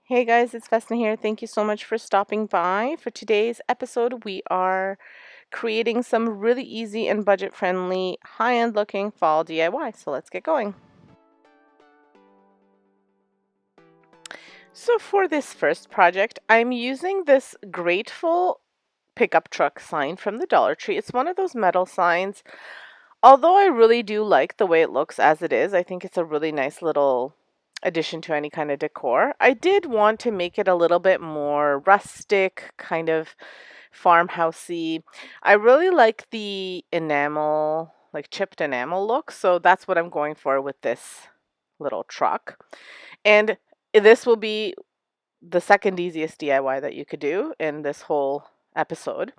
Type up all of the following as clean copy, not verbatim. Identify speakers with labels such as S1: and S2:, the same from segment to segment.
S1: Hey guys, it's Vesna here. Thank you so much for stopping by. For today's episode, we are creating some really easy and budget-friendly, high-end looking fall DIY. So let's get going. So for this first project, I'm using this Grateful pickup truck sign from the Dollar Tree. It's one of those metal signs. Although I really do like the way it looks as it is, I think it's a really nice little addition to any kind of decor. I did want to make it a little bit more rustic, kind of farmhousey. I really like the enamel, like chipped enamel look, so that's what I'm going for with this little truck. And this will be the second easiest DIY that you could do in this whole episode.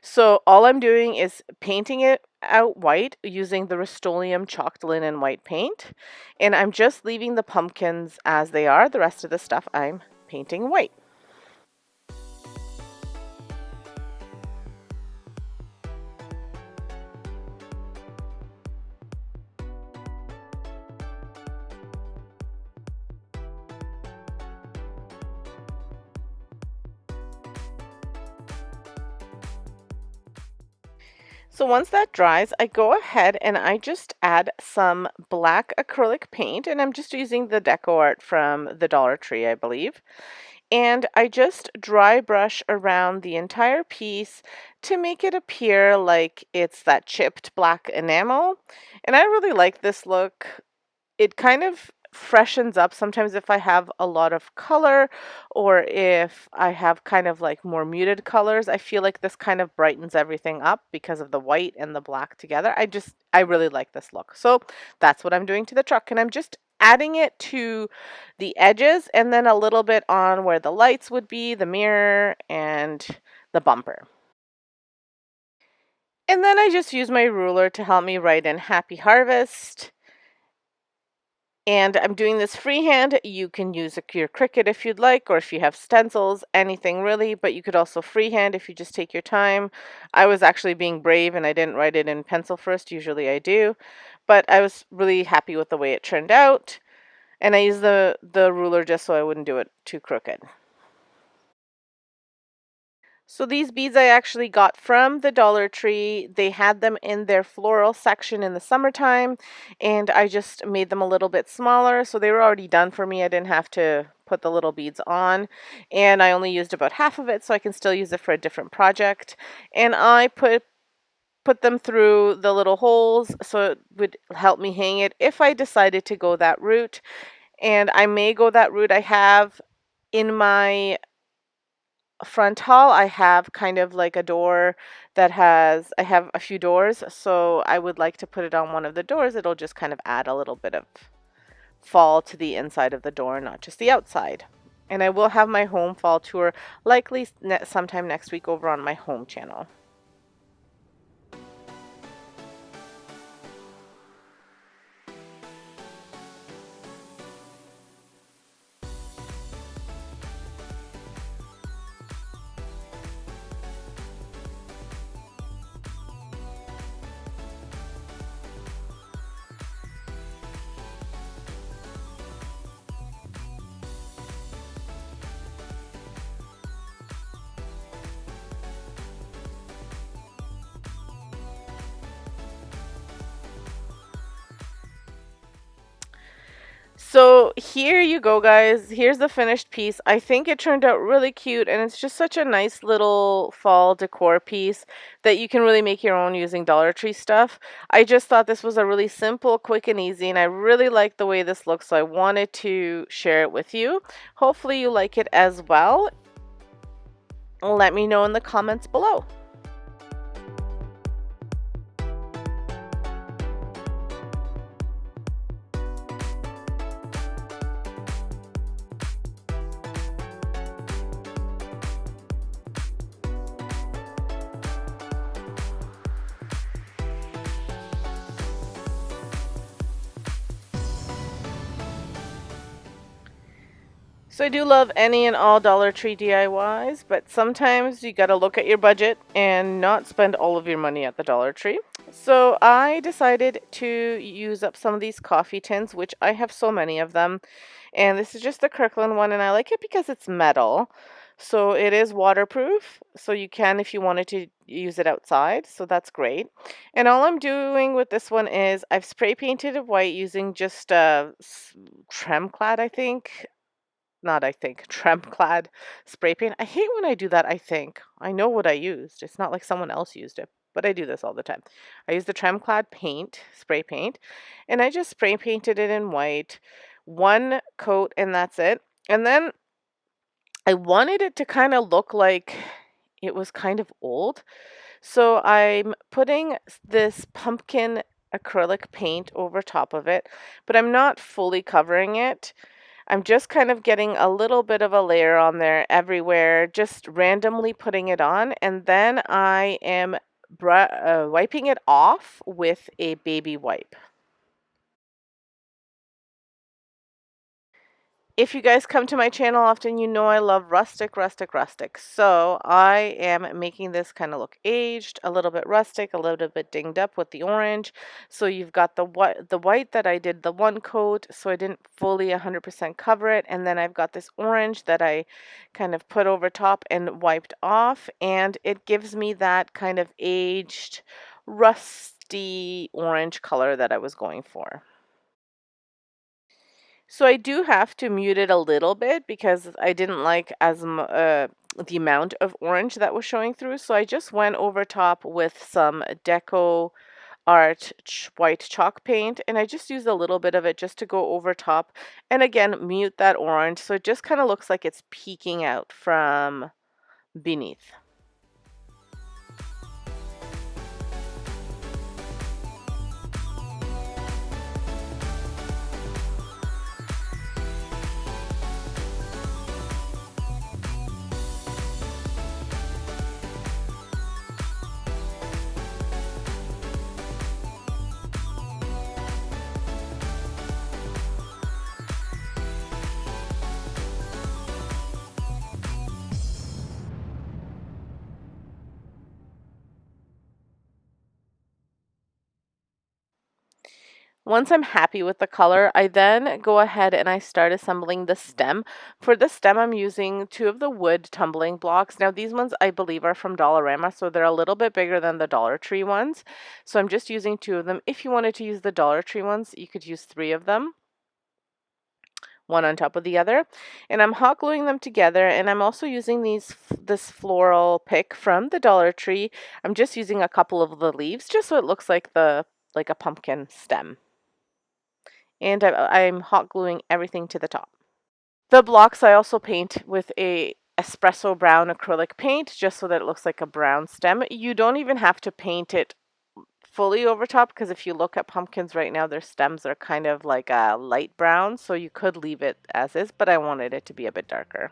S1: So all I'm doing is painting it out white using the Rustoleum chalked linen white paint. And I'm just leaving the pumpkins as they are. The rest of the stuff I'm painting white. So once that dries, I go ahead and I just add some black acrylic paint, and I'm just using the Deco Art from the Dollar Tree, I believe. And I just dry brush around the entire piece to make it appear like it's that chipped black enamel. And I really like this look. It kind of freshens up sometimes if I have a lot of color or if I have kind of like more muted colors. I feel like this kind of brightens everything up because of the white and the black together. I really like this look. So that's what I'm doing to the truck, and I'm just adding it to the edges and then a little bit on where the lights would be, the mirror, and the bumper. And then I just use my ruler to help me write in Happy Harvest. And I'm doing this freehand. You can use your Cricut if you'd like, or if you have stencils, anything really, but you could also freehand if you just take your time. I was actually being brave and I didn't write it in pencil first. Usually I do, but I was really happy with the way it turned out. And I used the ruler just so I wouldn't do it too crooked. So these beads I actually got from the Dollar Tree. They had them in their floral section in the summertime, and I just made them a little bit smaller, so they were already done for me. I didn't have to put the little beads on, and I only used about half of it, so I can still use it for a different project. And I put them through the little holes so it would help me hang it if I decided to go that route. And I may go that route. I have in my front hall, I have kind of like a door that I have a few doors, so I would like to put it on one of the doors. It'll just kind of add a little bit of fall to the inside of the door, not just the outside. And I will have my home fall tour likely sometime next week over on my home channel. So here you go, guys. Here's the finished piece. I think it turned out really cute, and it's just such a nice little fall decor piece that you can really make your own using Dollar Tree stuff. I just thought this was a really simple, quick, and easy, and I really like the way this looks, so I wanted to share it with you. Hopefully you like it as well. Let me know in the comments below. So I do love any and all Dollar Tree DIYs, but sometimes you gotta look at your budget and not spend all of your money at the Dollar Tree. So I decided to use up some of these coffee tins, which I have so many of them, And this is just the Kirkland one, and I like it because it's metal. So it is waterproof, so you can if you wanted to use it outside, so that's great. And all I'm doing with this one is I've spray painted it white using just Tremclad, I think. Not I think, Tremclad spray paint. I hate when I do that, I think. I know what I used. It's not like someone else used it, but I do this all the time. I use the Tremclad paint, spray paint, and I just spray painted it in white, one coat, and that's it. And then I wanted it to kind of look like it was kind of old. So I'm putting this pumpkin acrylic paint over top of it, but I'm not fully covering it. I'm just kind of getting a little bit of a layer on there everywhere, just randomly putting it on, and then I am wiping it off with a baby wipe. If you guys come to my channel often, you know I love rustic, rustic, rustic. So I am making this kind of look aged, a little bit rustic, a little bit dinged up with the orange. So you've got the white that I did the one coat, so I didn't fully 100% cover it. And then I've got this orange that I kind of put over top and wiped off. And it gives me that kind of aged, rusty orange color that I was going for. So I do have to mute it a little bit because I didn't like the amount of orange that was showing through. So I just went over top with some Deco Art White Chalk Paint, and I just used a little bit of it just to go over top and again mute that orange so it just kind of looks like it's peeking out from beneath. Once I'm happy with the color, I then go ahead and I start assembling the stem. For the stem, I'm using 2 of the wood tumbling blocks. Now, these ones I believe are from Dollarama, so they're a little bit bigger than the Dollar Tree ones. So I'm just using 2 of them. If you wanted to use the Dollar Tree ones, you could use 3 of them, one on top of the other. And I'm hot gluing them together, and I'm also using this floral pick from the Dollar Tree. I'm just using a couple of the leaves just so it looks like a pumpkin stem. And I'm hot gluing everything to the top. The blocks I also paint with a espresso brown acrylic paint just so that it looks like a brown stem. You don't even have to paint it fully over top because if you look at pumpkins right now, their stems are kind of like a light brown, so you could leave it as is, but I wanted it to be a bit darker.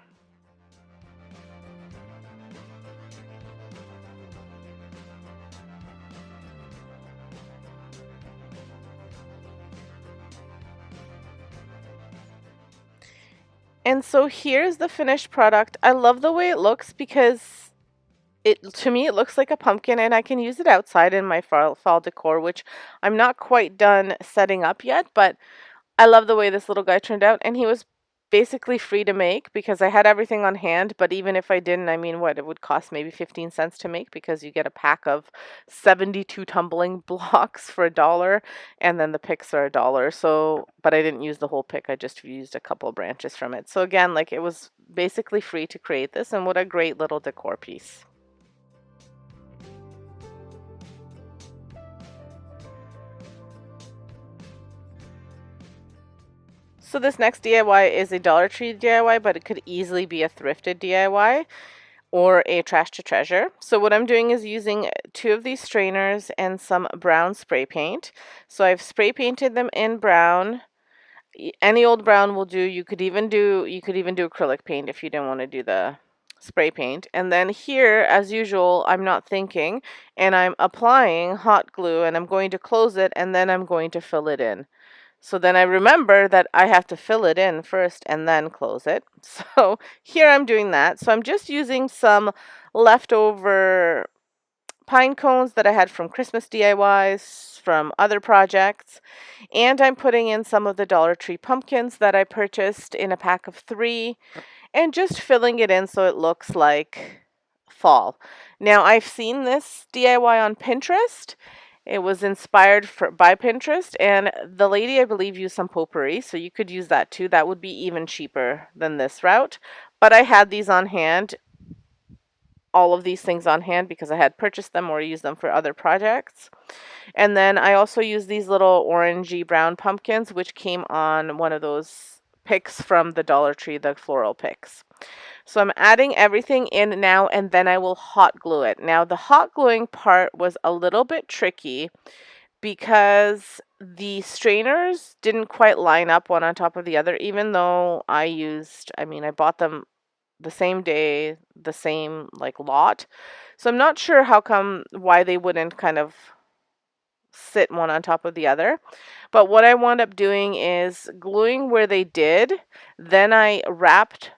S1: And so here's the finished product. I love the way it looks because to me it looks like a pumpkin, and I can use it outside in my fall decor, which I'm not quite done setting up yet, but I love the way this little guy turned out, and he was basically free to make because I had everything on hand, but even if I didn't, I mean, what, it would cost maybe 15 cents to make because you get a pack of 72 tumbling blocks for $1, and then the picks are $1. So, but I didn't use the whole pick, I just used a couple branches from it. So again, like, it was basically free to create this, and what a great little decor piece. So this next DIY is a Dollar Tree DIY, but it could easily be a thrifted DIY or a trash to treasure. So what I'm doing is using 2 of these strainers and some brown spray paint. So I've spray painted them in brown. Any old brown will do. You could even do acrylic paint if you didn't want to do the spray paint. And then here, as usual, I'm not thinking, and I'm applying hot glue, and I'm going to close it, and then I'm going to fill it in. So then I remember that I have to fill it in first and then close it. So here I'm doing that. So I'm just using some leftover pine cones that I had from Christmas DIYs, from other projects, and I'm putting in some of the Dollar Tree pumpkins that I purchased in a pack of 3, and just filling it in so it looks like fall. Now, I've seen this DIY on Pinterest. It was inspired by Pinterest, and the lady, I believe, used some potpourri, so you could use that too. That would be even cheaper than this route. But I had these on hand, all of these things on hand, because I had purchased them or used them for other projects. And then I also used these little orangey brown pumpkins, which came on one of those picks from the Dollar Tree, the floral picks. So I'm adding everything in now, and then I will hot glue it. Now, the hot gluing part was a little bit tricky because the strainers didn't quite line up one on top of the other, even though I bought them the same day, the same lot. So I'm not sure why they wouldn't kind of sit one on top of the other. But what I wound up doing is gluing where they did. Then I wrapped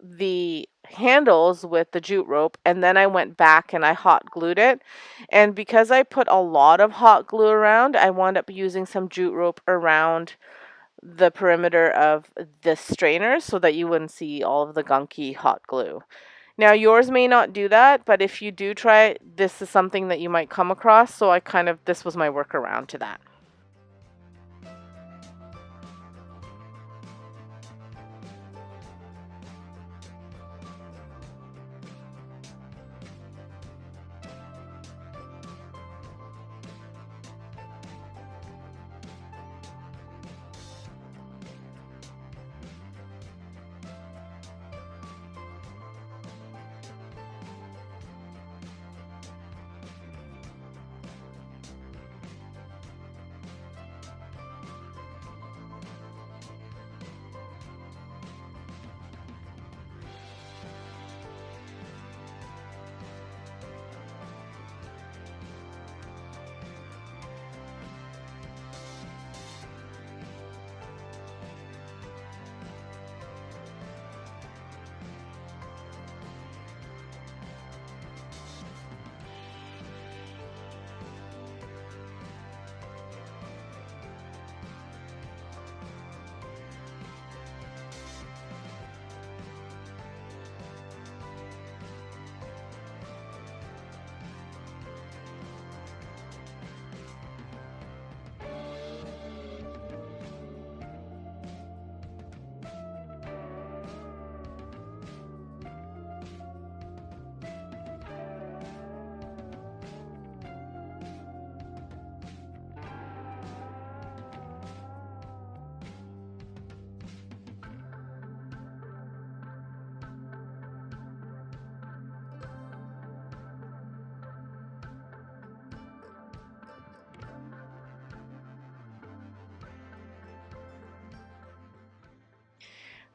S1: the handles with the jute rope, and then I went back and I hot glued it. And because I put a lot of hot glue around, I wound up using some jute rope around the perimeter of the strainers so that you wouldn't see all of the gunky hot glue. Now, yours may not do that, but if you do try it, this is something that you might come across. So this was my workaround to that.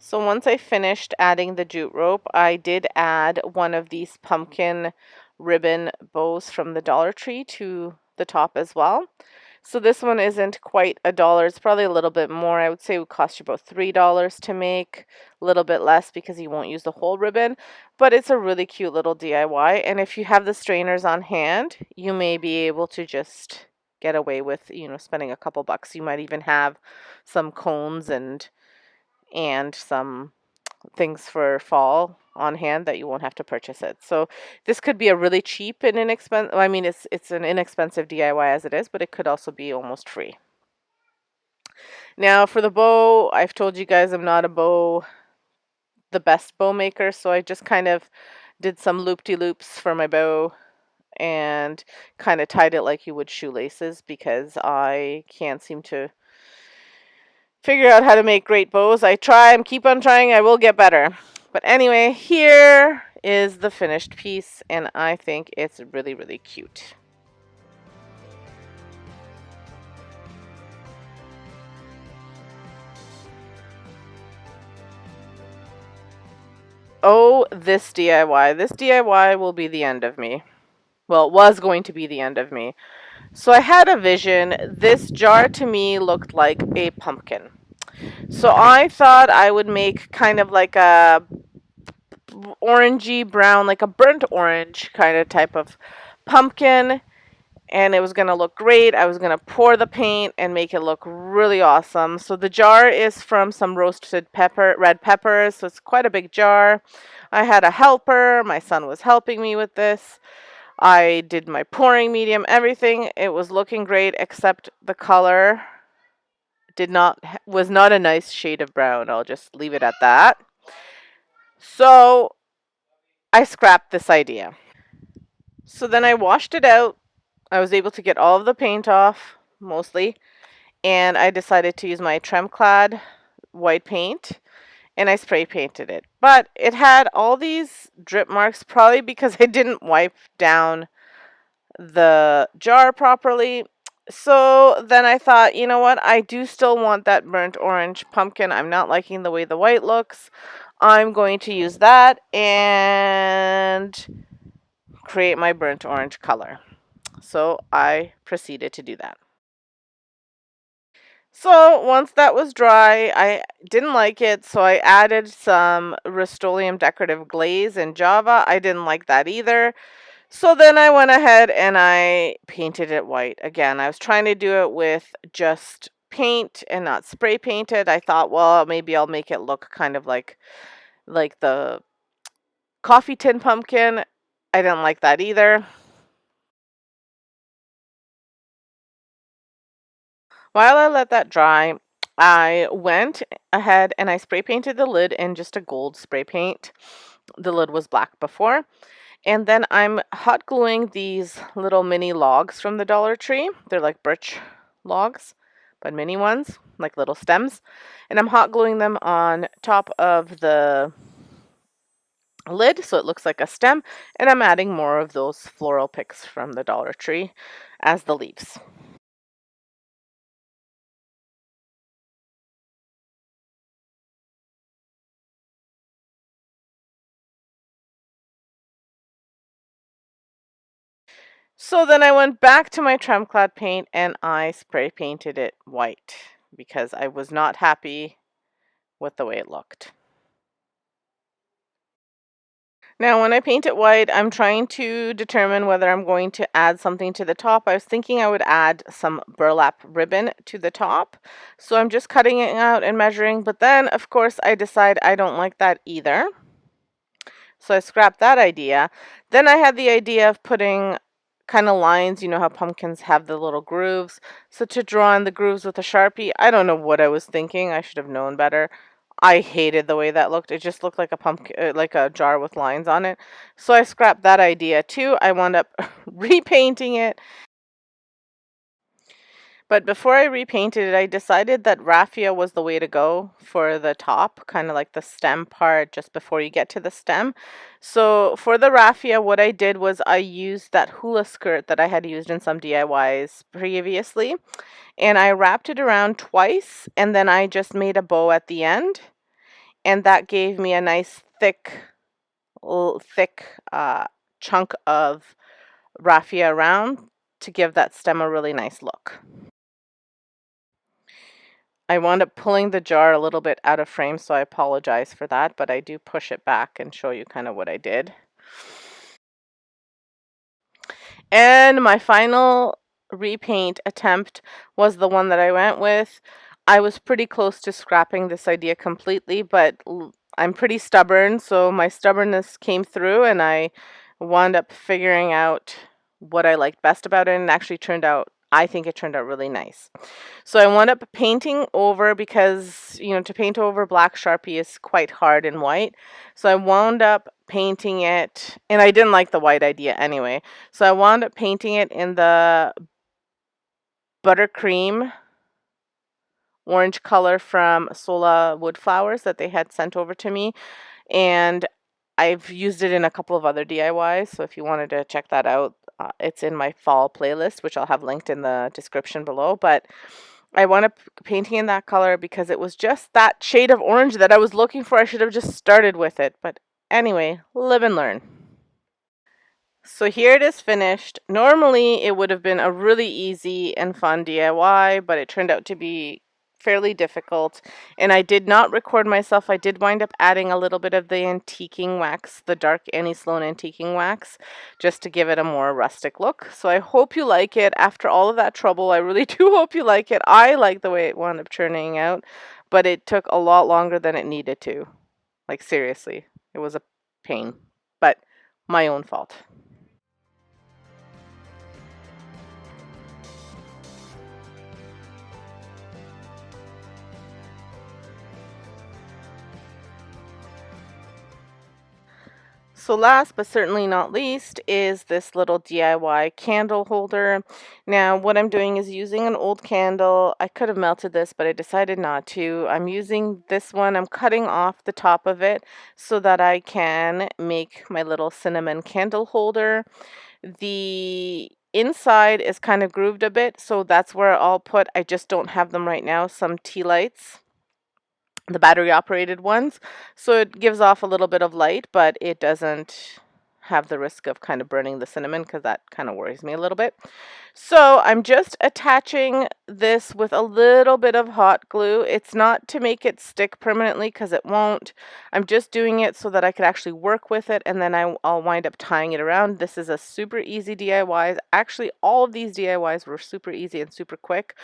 S1: So once I finished adding the jute rope, I did add one of these pumpkin ribbon bows from the Dollar Tree to the top as well. So this one isn't quite $1. It's probably a little bit more. I would say it would cost you about $3 to make, a little bit less because you won't use the whole ribbon, but it's a really cute little DIY. And if you have the strainers on hand, you may be able to just get away with, spending a couple bucks. You might even have some cones and some things for fall on hand that you won't have to purchase it. So this could be a really cheap and inexpensive, it's an inexpensive DIY as it is, but it could also be almost free. Now for the bow, I've told you guys I'm not the best bow maker, so I just kind of did some loop-de-loops for my bow and kind of tied it like you would shoelaces because I can't seem to figure out how to make great bows. I try and keep on trying. I will get better. But anyway, here is the finished piece, and I think it's really, really cute. Oh, this DIY. This DIY will be the end of me. Well, it was going to be the end of me. So I had a vision. This jar to me looked like a pumpkin. So I thought I would make kind of like a orangey brown, like a burnt orange kind of type of pumpkin, and it was going to look great. I was going to pour the paint and make it look really awesome. So the jar is from some roasted red peppers, so it's quite a big jar. I had a helper. My son was helping me with this. I did my pouring medium, everything. It was looking great, except the color was not a nice shade of brown. I'll just leave it at that. So I scrapped this idea. So then I washed it out. I was able to get all of the paint off, mostly, and I decided to use my Tremclad white paint, and I spray painted it. But it had all these drip marks, probably because I didn't wipe down the jar properly. So then I thought, you know what, I do still want that burnt orange pumpkin. I'm not liking the way the white looks. I'm going to use that and create my burnt orange color. So I proceeded to do that. So once that was dry, I didn't like it, so I added some Rustoleum decorative glaze in Java. I didn't like that either. So then I went ahead and I painted it white. Again, I was trying to do it with just paint and not spray painted. I thought, well, maybe I'll make it look kind of like the coffee tin pumpkin. I didn't like that either. While I let that dry, I went ahead and I spray painted the lid in just a gold spray paint. The lid was black before. And then I'm hot gluing these little mini logs from the Dollar Tree. They're like birch logs, but mini ones, like little stems. And I'm hot gluing them on top of the lid so it looks like a stem. And I'm adding more of those floral picks from the Dollar Tree as the leaves. So then I went back to my Tremclad paint and I spray painted it white because I was not happy with the way it looked. Now when I paint it white, I'm trying to determine whether I'm going to add something to the top. I was thinking I would add some burlap ribbon to the top. So I'm just cutting it out and measuring, but then of course I decide I don't like that either. So I scrapped that idea. Then I had the idea of putting kind of lines. You know how pumpkins have the little grooves. So to draw in the grooves with a Sharpie, I don't know what I was thinking. I should have known better. I hated the way that looked. It just looked like a pumpkin, like a jar with lines on it. So I scrapped that idea too. I wound up repainting it. But before I repainted it, I decided that Raffia was the way to go for the top, kind of like the stem part just before you get to the stem. So for the Raffia, what I did was I used that hula skirt that I had used in some DIYs previously, and I wrapped it around twice, and then I just made a bow at the end, and that gave me a nice thick chunk of Raffia around to give that stem a really nice look. I wound up pulling the jar a little bit out of frame, so I apologize for that, but I do push it back and show you kind of what I did. And my final repaint attempt was the one that I went with. I was pretty close to scrapping this idea completely, but I'm pretty stubborn, so my stubbornness came through and I wound up figuring out what I liked best about it, and it actually I think it turned out really nice. So I wound up painting over because, to paint over black Sharpie is quite hard in white. So I wound up painting it, and I didn't like the white idea anyway. So I wound up painting it in the buttercream orange color from Sola wood flowers that they had sent over to me. And I've used it in a couple of other DIYs. So if you wanted to check that out, it's in my fall playlist, which I'll have linked in the description below. But I wound up painting in that color because it was just that shade of orange that I was looking for. I should have just started with it. But anyway, live and learn. So here it is finished. Normally it would have been a really easy and fun DIY, but it turned out to be fairly difficult, and I did not record myself. I did wind up adding a little bit of the antiquing wax, the dark Annie Sloan antiquing wax, just to give it a more rustic look. So I hope you like it. After all of that trouble, I really do hope you like it. I like the way it wound up turning out, but it took a lot longer than it needed to. Like, seriously, it was a pain, but my own fault. So last but certainly not least is this little DIY candle holder. Now what I'm doing is using an old candle. I could have melted this, but I decided not to. I'm using this one. I'm cutting off the top of it so that I can make my little cinnamon candle holder. The inside is kind of grooved a bit, so that's where I'll put, I just don't have them right now, some tea lights, the battery operated ones, so it gives off a little bit of light, but it doesn't have the risk of kind of burning the cinnamon, because that kind of worries me a little bit. So I'm just attaching this with a little bit of hot glue. It's not to make it stick permanently, because it won't. I'm just doing it so that I could actually work with it, and then I'll wind up tying it around. This is a super easy DIY. Actually, all of these DIYs were super easy and super quick,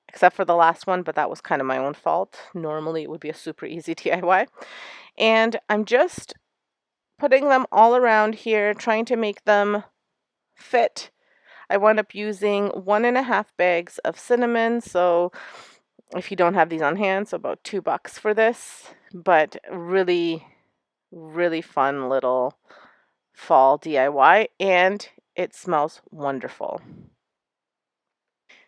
S1: except for the last one, but that was kind of my own fault. Normally it would be a super easy DIY. And I'm just putting them all around here, trying to make them fit. I wound up using 1.5 bags of cinnamon, so if you don't have these on hand, so about $2 for this, but really, really fun little fall DIY, and it smells wonderful.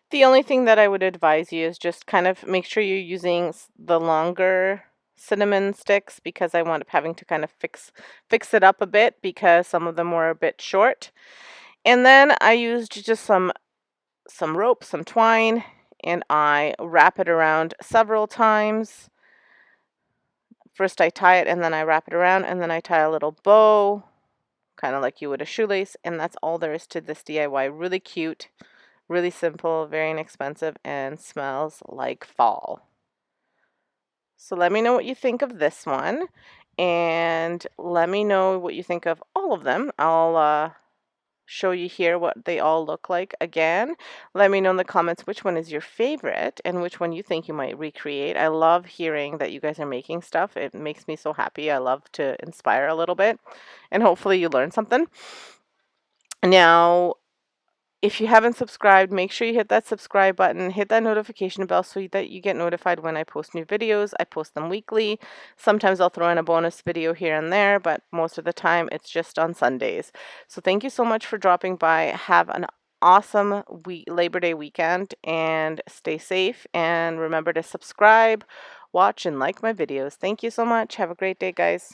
S1: The only thing that I would advise you is just kind of make sure you're using the longer cinnamon sticks, because I wound up having to kind of fix it up a bit because some of them were a bit short. And then I used just some rope, some twine, and I wrap it around several times. First I tie it, and then I wrap it around, and then I tie a little bow, kind of like you would a shoelace, and that's all there is to this DIY. Really cute. Really simple, very inexpensive, and smells like fall. So let me know what you think of this one, and let me know what you think of all of them. I'll show you here what they all look like again. Let me know in the comments which one is your favorite and which one you think you might recreate. I love hearing that you guys are making stuff. It makes me so happy. I love to inspire a little bit, and hopefully you learn something. Now, if you haven't subscribed, make sure you hit that subscribe button, hit that notification bell so that you get notified when I post new videos. I post them weekly. Sometimes I'll throw in a bonus video here and there, but most of the time it's just on Sundays. So thank you so much for dropping by. Have an awesome Labor Day weekend, and stay safe, and remember to subscribe, watch, and like my videos. Thank you so much. Have a great day, guys.